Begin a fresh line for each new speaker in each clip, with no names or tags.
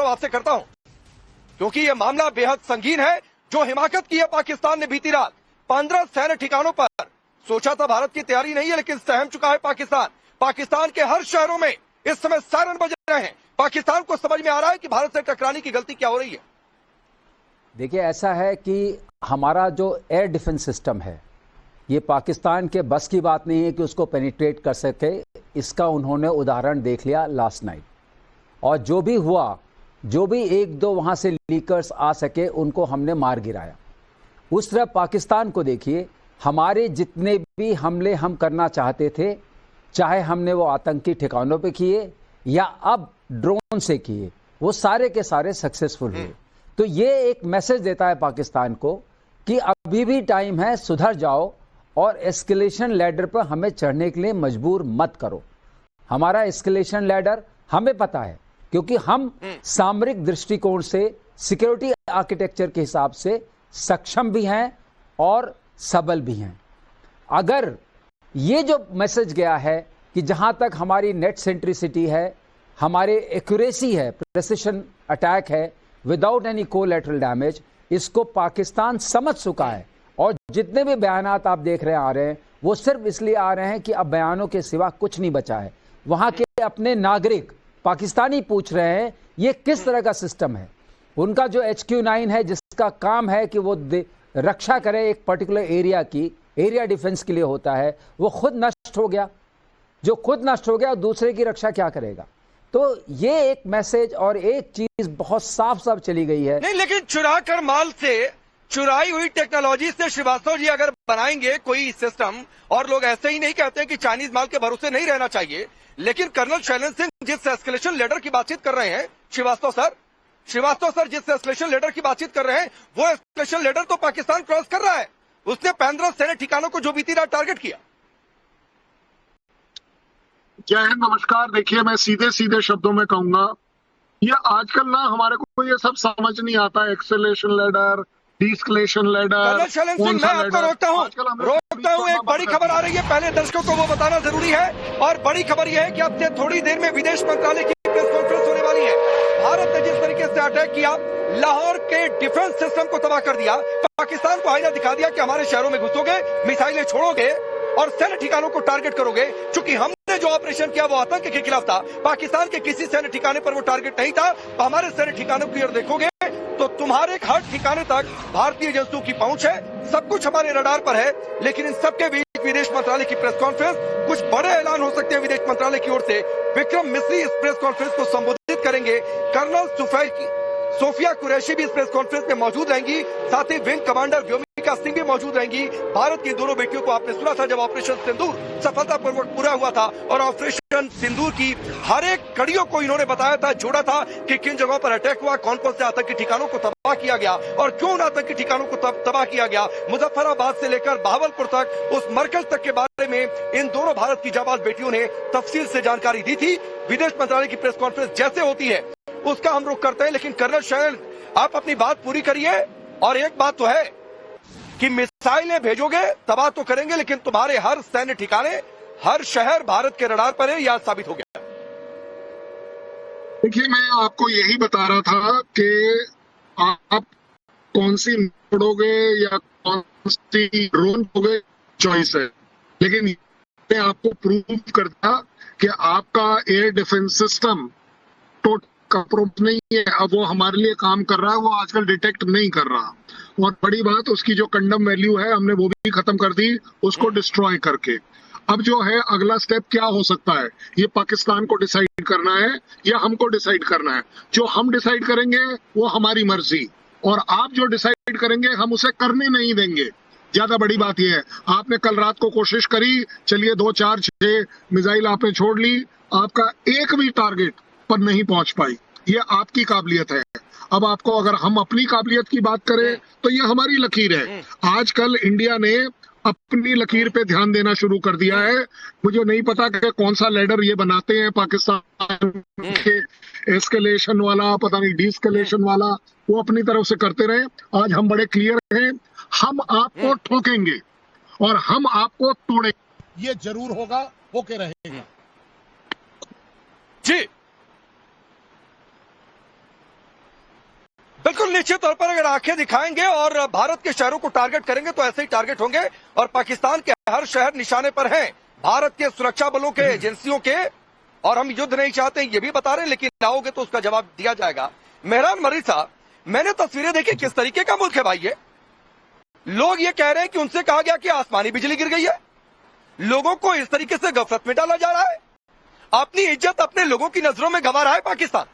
सवाल आपसे करता हूं, क्योंकि यह मामला बेहद संगीन है। जो हिमाकत की है पाकिस्तान ने बीती रात 15 सैन्य ठिकानों पर, सोचा था भारत की तैयारी नहीं है, लेकिन सहम चुका है पाकिस्तान। पाकिस्तान के हर शहरों में इस समय सायरन बज रहे हैं। पाकिस्तान को समझ में आ रहा है कि भारत से टकराने की गलती क्या हो रही है।
देखिए, ऐसा है कि हमारा जो एयर डिफेंस सिस्टम है, ये पाकिस्तान के बस की बात नहीं है कि उसको पेनिट्रेट कर सके। इसका उन्होंने उदाहरण देख लिया लास्ट नाइट। और जो भी हुआ, जो भी एक दो वहाँ से लीकर्स आ सके, उनको हमने मार गिराया। उस तरह पाकिस्तान को देखिए, हमारे जितने भी हमले हम करना चाहते थे, चाहे हमने वो आतंकी ठिकानों पे किए या अब ड्रोन से किए, वो सारे के सारे सक्सेसफुल हुए। तो ये एक मैसेज देता है पाकिस्तान को कि अभी भी टाइम है, सुधर जाओ और एस्केलेशन लैडर पर हमें चढ़ने के लिए मजबूर मत करो। हमारा एस्केलेशन लैडर हमें पता है, क्योंकि हम सामरिक दृष्टिकोण से, सिक्योरिटी आर्किटेक्चर के हिसाब से सक्षम भी हैं और सबल भी हैं। अगर ये जो मैसेज गया है कि जहां तक हमारी नेट सेंट्रिसिटी है, हमारे एक्यूरेसी है, प्रेसिशन अटैक है विदाउट एनी कोलैटरल डैमेज, इसको पाकिस्तान समझ चुका है। और जितने भी बयानात आप देख रहे आ रहे हैं, वो सिर्फ इसलिए आ रहे हैं कि अब बयानों के सिवा कुछ नहीं बचा है। वहां के अपने नागरिक पाकिस्तानी पूछ रहे हैं ये किस तरह का सिस्टम है। उनका जो HQ-9 है, जिसका काम है कि वो रक्षा करे एक पर्टिकुलर एरिया की, एरिया डिफेंस के लिए होता है, वो खुद नष्ट हो गया। जो खुद नष्ट हो गया, दूसरे की रक्षा क्या करेगा? तो ये एक मैसेज और एक चीज बहुत साफ साफ चली गई है।
नहीं, लेकिन चुरा कर माल से, चुराई हुई टेक्नोलॉजी से श्रीवास्तव जी अगर बनाएंगे कोई सिस्टम, और लोग ऐसे ही नहीं कहते कि चाइनीज माल के भरोसे नहीं रहना चाहिए, लेकिन कर्नल शैलेंद्र सिंह जिस एस्केलेशन लेडर की बातचीत कर रहे हैं, श्रीवास्तव सर जिस एस्केलेशन लेडर की बातचीत कर रहे हैं, वो एस्केलेशन लेडर तो पाकिस्तान क्रॉस कर रहा है। उसने 15 सैन्य ठिकानों को जो बीती रात टारगेट किया।
जय हिंद, नमस्कार। देखिए, मैं सीधे सीधे शब्दों में कहूंगा, ये आजकल ना हमारे को ये सब समझ नहीं आता। Acceleration ladder, deceleration ladder,
colonel Shailendra Singh, मैं आपको रोकता हूं। एक बड़ी खबर आ रही है, पहले दर्शकों को वो बताना जरूरी है। और बड़ी खबर यह है कि अब से थोड़ी देर में विदेश मंत्रालय की प्रेस कॉन्फ्रेंस होने वाली है। भारत ने जिस तरीके से अटैक किया, लाहौर के डिफेंस सिस्टम को तबाह कर दिया, पाकिस्तान को आईना दिखा दिया कि हमारे शहरों में घुसोगे, मिसाइलें छोड़ोगे और सैन्य ठिकानों को टारगेट करोगे। चूंकि हमने जो ऑपरेशन किया वो आतंक के खिलाफ था, पाकिस्तान के किसी सैन्य ठिकाने पर वो टारगेट नहीं था। हमारे सैन्य ठिकानों की ओर देखोगे तो तुम्हारे हर ठिकाने तक भारतीय एजेंसियों की पहुंच है, सब कुछ हमारे रडार पर है। लेकिन इन सबके बीच विदेश मंत्रालय की प्रेस कॉन्फ्रेंस, कुछ बड़े ऐलान हो सकते हैं विदेश मंत्रालय की ओर से। विक्रम मिस्री इस प्रेस कॉन्फ्रेंस को संबोधित करेंगे, कर्नल सोफिया कुरैशी भी इस प्रेस कॉन्फ्रेंस में मौजूद रहेंगी, साथ ही विंग कमांडर व्योमिका सिंह भी मौजूद रहेंगी। भारत की दोनों बेटियों को आपने सुना था जब ऑपरेशन सिंदूर सफलतापूर्वक पूरा हुआ था, और ऑपरेशन सिंदूर की हर एक कड़ियों को इन्होंने बताया था, जोड़ा था कि किन जगहों पर अटैक हुआ, कौन कौन से आतंकी ठिकानों को तबाह किया गया और क्यों उन आतंकी ठिकानों को तबाह किया गया। मुजफ्फराबाद से लेकर बहावलपुर तक, उस मरकज तक के बारे में इन दोनों भारत की जाबाज बेटियों ने तफसील से जानकारी दी थी। विदेश मंत्रालय की प्रेस कॉन्फ्रेंस जैसे होती है उसका हम रुख करते हैं, लेकिन कर्नल शैलेंद्र, आप अपनी बात पूरी करिए। और एक बात तो है कि मिसाइलें भेजोगे, तबाह तो करेंगे, लेकिन तुम्हारे हर सैन्य ठिकाने, हर शहर भारत के रडार पर है, यह साबित हो गया।
देखिए, मैं आपको यही बता रहा था कि आप कौन सी उड़ोगे या कौन सी ड्रोन उड़ोगे, चॉइस है। लेकिन मैं आपको प्रूव करता कि आपका एयर डिफेंस सिस्टम अप्रोच नहीं है। अब वो हमारे लिए काम कर रहा है, वो आजकल डिटेक्ट नहीं कर रहा। और बड़ी बात, उसकी जो कंडम वैल्यू है हमने वो भी खत्म कर दी, उसको डिस्ट्रॉय करके। अब जो है अगला स्टेप क्या हो सकता है, ये पाकिस्तान को डिसाइड करना है या हमको डिसाइड करना है। जो हम डिसाइड करेंगे वो हमारी मर्जी, और आप जो डिसाइड करेंगे हम उसे करने नहीं देंगे। ज्यादा बड़ी बात यह है, आपने कल रात को कोशिश करी, चलिए 2, 4, 6 मिसाइल आपने छोड़ ली, आपका एक भी टारगेट पर नहीं पहुंच पाई। ये आपकी काबिलियत है। अब आपको, अगर हम अपनी काबिलियत की बात करें तो ये हमारी लकीर है। आजकल इंडिया ने अपनी लकीर पे ध्यान देना शुरू कर दिया है। मुझे नहीं पता कि कौन सा लेडर ये बनाते हैं पाकिस्तान के, एस्केलेशन वाला, पता नहीं डिस्केलेशन वाला, वो अपनी तरफ से करते रहे। आज हम बड़े क्लियर हैं, हम आपको ठोकेंगे और हम आपको तोड़ेंगे। ये जरूर होगा, होके रहेगा।
जी बिल्कुल निश्चित तौर पर अगर आंखें दिखाएंगे और भारत के शहरों को टारगेट करेंगे तो ऐसे ही टारगेट होंगे और पाकिस्तान के हर शहर निशाने पर हैं, भारत के सुरक्षा बलों के, एजेंसियों के। और हम युद्ध नहीं चाहते ये भी बता रहे हैं, लेकिन आओगे तो उसका जवाब दिया जाएगा। मेहरान मरीज साहब, मैंने तस्वीरें देखी, किस तरीके का मुल्क है भाई ये। लोग ये कह रहे हैं कि उनसे कहा गया कि आसमानी बिजली गिर गई है। लोगों को इस तरीके से गफलत में डाला जा रहा है। अपनी इज्जत अपने लोगों की नजरों में गंवा रहा है पाकिस्तान।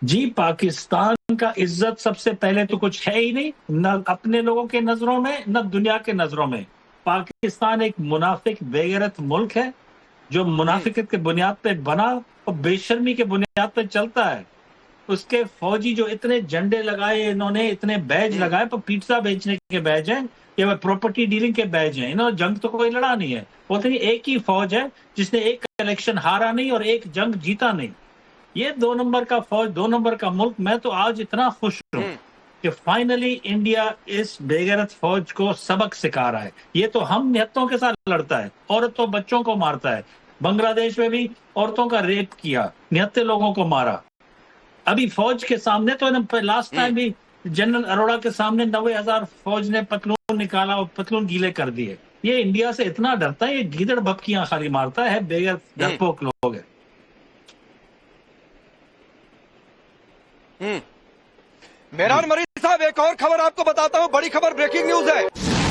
जी, पाकिस्तान का इज्जत सबसे पहले तो कुछ है ही नहीं, न अपने लोगों के नजरों में न दुनिया के नजरों में। पाकिस्तान एक मुनाफिक बेगैरत मुल्क है जो मुनाफिकत के बुनियाद पे बना और बेशर्मी के बुनियाद पे चलता है। उसके फौजी जो इतने झंडे लगाए इन्होंने, इतने बैज लगाए, पर पिज्जा बेचने के बैज हैं या प्रॉपर्टी डीलिंग के बैज हैं। इन्होंने जंग तो कोई लड़ा नहीं है। बोलते हैं एक ही फौज है जिसने एक इलेक्शन हारा नहीं और एक जंग जीता नहीं। ये 2 नंबर का फौज, 2 नंबर का मुल्क। मैं तो आज इतना खुश हूं कि फाइनली इंडिया इस बेगैरत फौज को सबक सिखा रहा है। ये तो हम निहत्तों के साथ लड़ता है, औरतों बच्चों को मारता है। बांग्लादेश में भी औरतों का रेप किया, निहत्ते लोगों को मारा। अभी फौज के सामने तो लास्ट टाइम भी जनरल अरोड़ा के सामने 90,000 फौज ने पतलून निकाला और पतलून गीले कर दिए। ये इंडिया से इतना डरता है, ये गीदड़ भपकियां खाली मारता है, बेगैरत डरपोक लोग है।
मेहरान मरीज साहब, एक और खबर आपको बताता हूं, बड़ी खबर, ब्रेकिंग न्यूज है।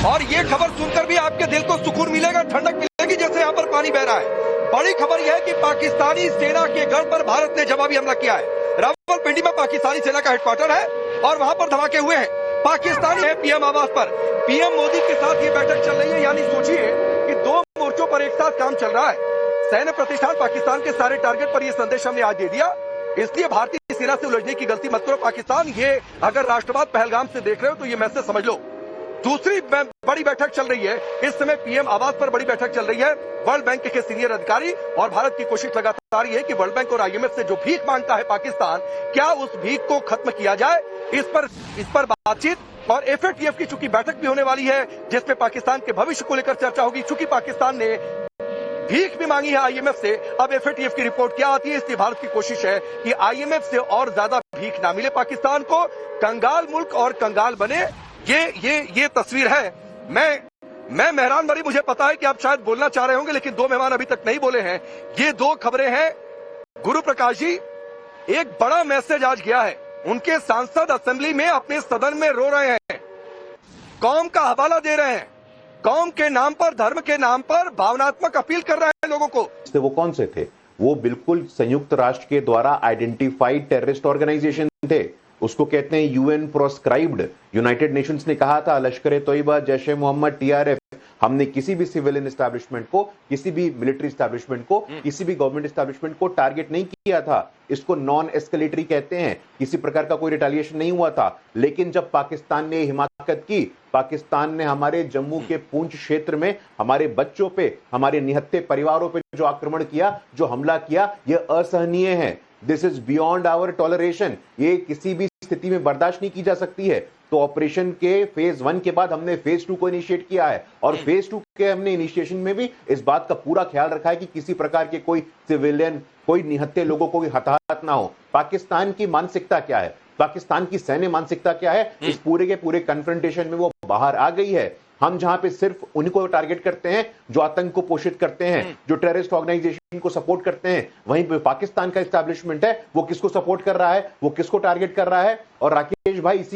और ये खबर सुनकर भी आपके दिल को सुकून मिलेगा, ठंडक मिलेगी, जैसे यहाँ पर पानी बह रहा है। बड़ी खबर यह है कि पाकिस्तानी सेना के गढ़ पर भारत ने जवाबी हमला किया है। रावलपिंडी में पाकिस्तानी सेना का हेडक्वार्टर है और वहां पर धमाके हुए हैं। पाकिस्तानी है पीएम आवास पर, पीएम मोदी के साथ ये बैठक चल रही है। यानी सोचिए कि 2 मोर्चों पर एक साथ काम चल रहा है। सैन्य प्रतिष्ठान पाकिस्तान के सारे टारगेट पर यह संदेश हमने आज दे दिया, इसलिए भारतीय सेना से उलझने की गलती मत करो पाकिस्तान। ये अगर राष्ट्रवाद पहलगाम से देख रहे हो तो ये मैसेज समझ लो। दूसरी बड़ी बैठक चल रही है इस समय, पीएम आवास पर बड़ी बैठक चल रही है। वर्ल्ड बैंक के सीनियर अधिकारी और भारत की कोशिश लगातार ये है कि वर्ल्ड बैंक और आईएमएफ से जो भीख मांगता है पाकिस्तान, क्या उस भीख को खत्म किया जाए। इस पर बातचीत और एफएटीएफ की चूंकि बैठक भी होने वाली है जिसमें पाकिस्तान के भविष्य को लेकर चर्चा होगी। चूंकि पाकिस्तान ने भीख भी मांगी है आईएमएफ से, अब एफएटीएफ की रिपोर्ट क्या आती है, इसलिए भारत की कोशिश है कि आईएमएफ से और ज्यादा भीख ना मिले पाकिस्तान को, कंगाल मुल्क और कंगाल बने। ये तस्वीर है। मैं मेहरान मरी, मुझे पता है कि आप शायद बोलना चाह रहे होंगे, लेकिन 2 मेहमान अभी तक नहीं बोले हैं। ये 2 खबरें हैं। गुरु प्रकाश जी, एक बड़ा मैसेज आज गया है, उनके सांसद असेंबली में अपने सदन में रो रहे हैं, कौम का हवाला दे रहे हैं, कौम के नाम पर, धर्म के नाम पर भावनात्मक अपील कर रहे हैं लोगों को।
वो कौन से थे? वो बिल्कुल संयुक्त राष्ट्र के द्वारा आइडेंटिफाइड टेररिस्ट ऑर्गेनाइजेशन थे। उसको कहते हैं यूएन प्रोस्क्राइब्ड। यूनाइटेड नेशंस ने कहा था लश्कर तोयबा, जैश ए मोहम्मद, टीआरएफ, हमने किसी भी सिविलियन एस्टैब्लिशमेंट को, किसी भी मिलिट्री एस्टैब्लिशमेंट को, किसी भी गवर्नमेंट एस्टैब्लिशमेंट को टारगेट नहीं किया था। इसको नॉन एस्केलेटरी कहते हैं, किसी प्रकार का कोई रिटेलिएशन नहीं हुआ था। लेकिन जब पाकिस्तान ने हिमाकत की, पाकिस्तान ने हमारे जम्मू के पूंछ क्षेत्र में हमारे बच्चों पे, हमारे निहत्ते परिवारों पे जो आक्रमण किया, जो हमला किया, यह असहनीय है। This is beyond our toleration. ये किसी भी स्थिति में बर्दाश्त नहीं की जा सकती है। तो ऑपरेशन के फेज 1 के बाद हमने फेज 2 को इनिशिएट किया है और फेज 2 के हमने इनिशिएशन में भी इस बात का पूरा ख्याल रखा है कि किसी प्रकार के कोई सिविलियन, कोई निहत्ते लोगों को हताहत ना हो। पाकिस्तान की मानसिकता क्या है, पाकिस्तान की सैन्य मानसिकता क्या है, इस पूरे के पूरे कन्फ्रंटेशन में वो बाहर आ गई है। हम जहां पे सिर्फ उन्हीं को टारगेट करते हैं जो आतंक को पोषित करते हैं, जो टेररिस्ट ऑर्गेनाइजेशन को सपोर्ट करते हैं, वहीं पे पाकिस्तान का एस्टैब्लिशमेंट है वो किसको सपोर्ट कर रहा है, वो किसको टारगेट कर रहा है। और राकेश भाई, इसी